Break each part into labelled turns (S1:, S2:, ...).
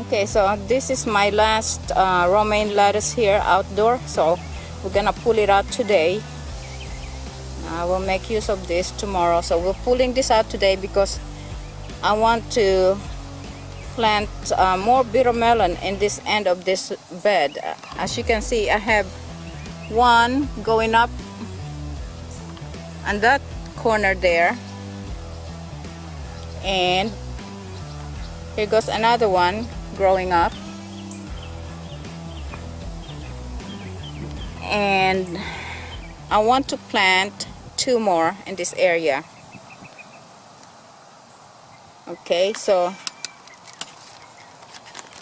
S1: Okay, so this is my last romaine lettuce here outdoor, so we're gonna pull it out today. I will make use of this tomorrow, so we're pulling this out today because I want to plant more bitter melon in this end of this bed. As you can see, I have one going up on that corner there, and here goes another one growing up, and I want to plant two more in this area. Okay, so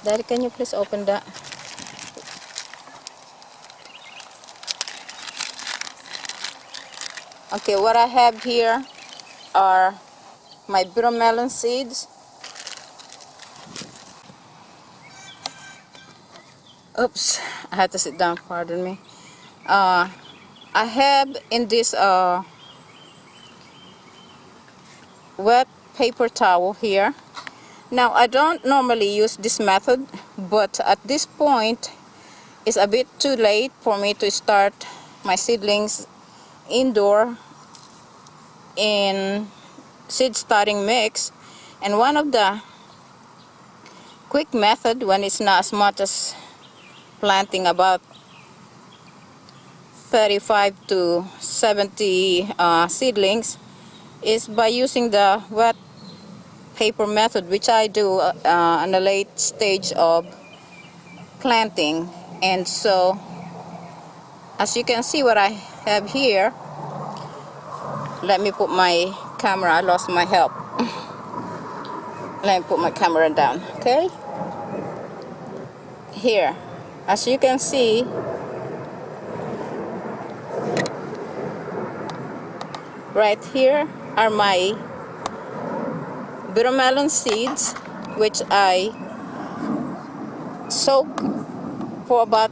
S1: Daddy, can you please open that? Okay, what I have here are my bitter melon seeds. Oops, I had to sit down, pardon me. I have in this wet paper towel here. Now, I don't normally use this method, but at this point it's a bit too late for me to start my seedlings indoor in seed starting mix. And one of the quick method, when it's not as much as planting about 35 to 70 seedlings, is by using the wet paper method, which I do in the late stage of planting. And so, as you can see what I have here, let me put my camera, I lost my help. Let me put my camera down, okay? Here, as you can see, right here are my bitter melon seeds, which I soak for about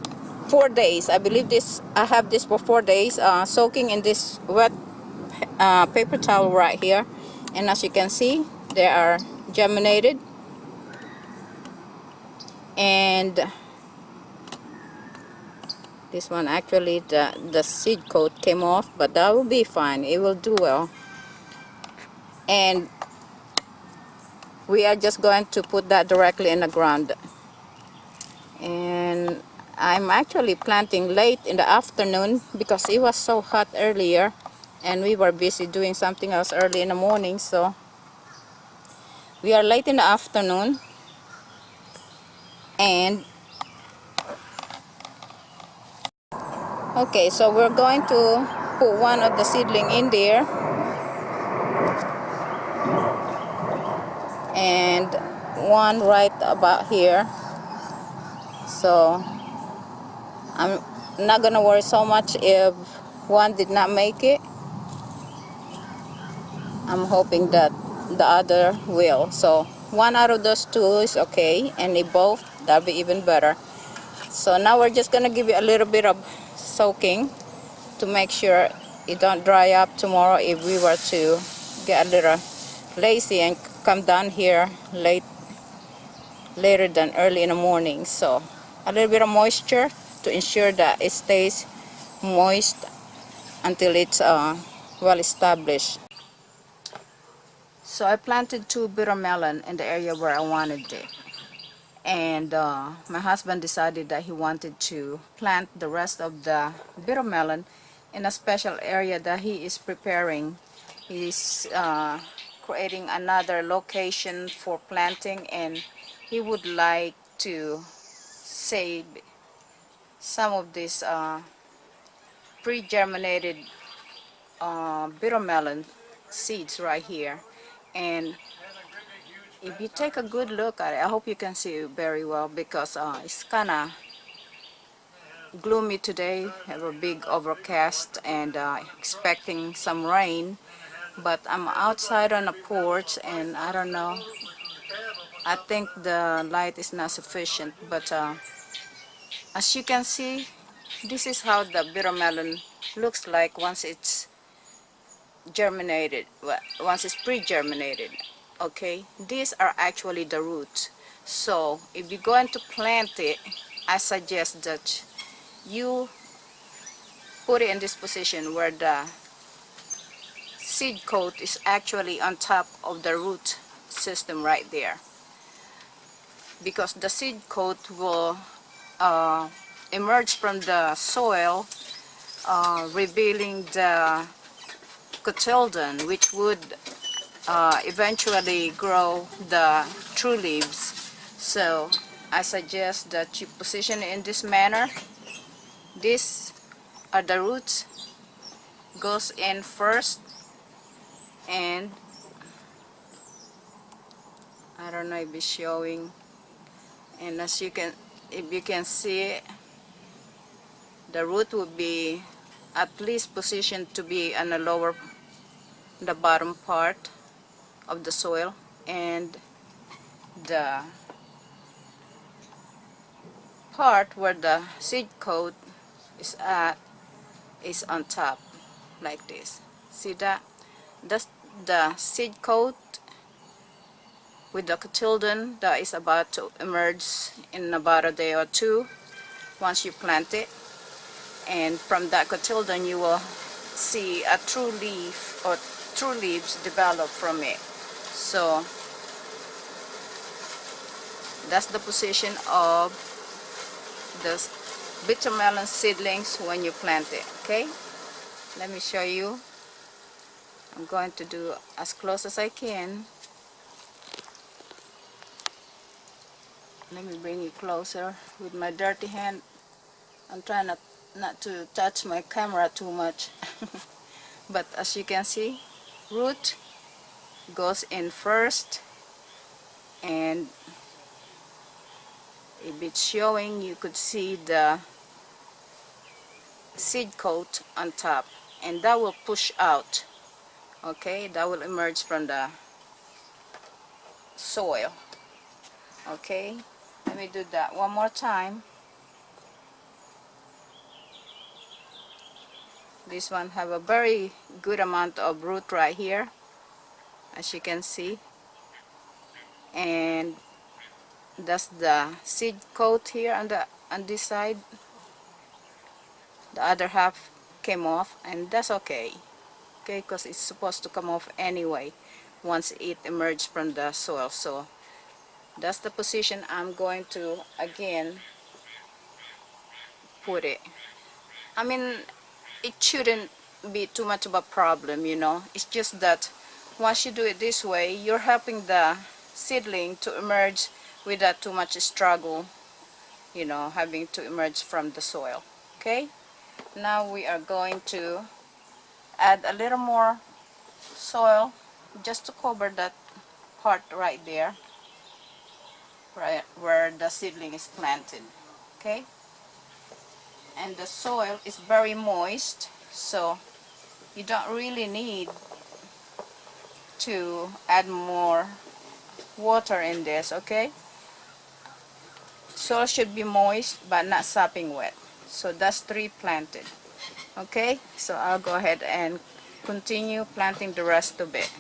S1: 4 days. I believe this, I have this for 4 days, soaking in this wet paper towel right here. And as you can see, they are germinated, and this one actually the seed coat came off, but that will be fine, it will do well. And we are just going to put that directly in the ground. And I'm actually planting late in the afternoon because it was so hot earlier and we were busy doing something else early in the morning, so we are late in the afternoon. And okay, so we're going to put one of the seedling in there, and one right about here. So I'm not gonna worry so much if one did not make it. I'm hoping that the other will. So one out of those two is okay, and if both, that'll be even better. So now we're just gonna give it a little bit of soaking to make sure it don't dry up tomorrow if we were to get a little lazy and come down here later than early in the morning. So a little bit of moisture to ensure that it stays moist until it's well established. So I planted 2 bitter melon in the area where I wanted it, and my husband decided that he wanted to plant the rest of the bitter melon in a special area that he is preparing. He's creating another location for planting, and he would like to save some of these pre-germinated bitter melon seeds right here. And if you take a good look at it, I hope you can see it very well because it's kind of gloomy today. Have a big overcast and expecting some rain, but I'm outside on a porch, and I don't know, I think the light is not sufficient, but as you can see, this is how the bitter melon looks like once it's germinated, once it's pre-germinated. Okay, these are actually the roots. So if you're going to plant it, I suggest that you put it in this position where the seed coat is actually on top of the root system right there, because the seed coat will emerge from the soil, revealing the cotyledon, which would eventually grow the true leaves. So I suggest that you position it in this manner. These are the roots, goes in first, and I don't know if it's showing, and as you can, if you can see, the root would be at least positioned to be on the lower, the bottom part of the soil, and the part where the seed coat is at is on top, like this. See that? That's the seed coat with the cotyledon that is about to emerge in about a day or two once you plant it. And from that cotyledon you will see a true leaf or true leaves develop from it. So that's the position of the bitter melon seedlings when you plant it. Okay, let me show you. I'm going to do as close as I can. Let me bring you closer with my dirty hand. I'm trying not to touch my camera too much. But as you can see, root goes in first, and if it's showing, you could see the seed coat on top, and that will push out. Okay, that will emerge from the soil. Okay, let me do that one more time. This one have a very good amount of root right here, as you can see, and that's the seed coat here on this side. The other half came off, and that's okay. Okay, because it's supposed to come off anyway once it emerged from the soil. So that's the position I'm going to again put it. I mean, it shouldn't be too much of a problem, you know. It's just that once you do it this way, you're helping the seedling to emerge without too much struggle, you know, having to emerge from the soil. Okay, now we are going to add a little more soil just to cover that part right there, right where the seedling is planted. Okay, and the soil is very moist, so you don't really need to add more water in this. Okay, soil should be moist but not sopping wet. So that's 3 planted. Okay, so I'll go ahead and continue planting the rest of it.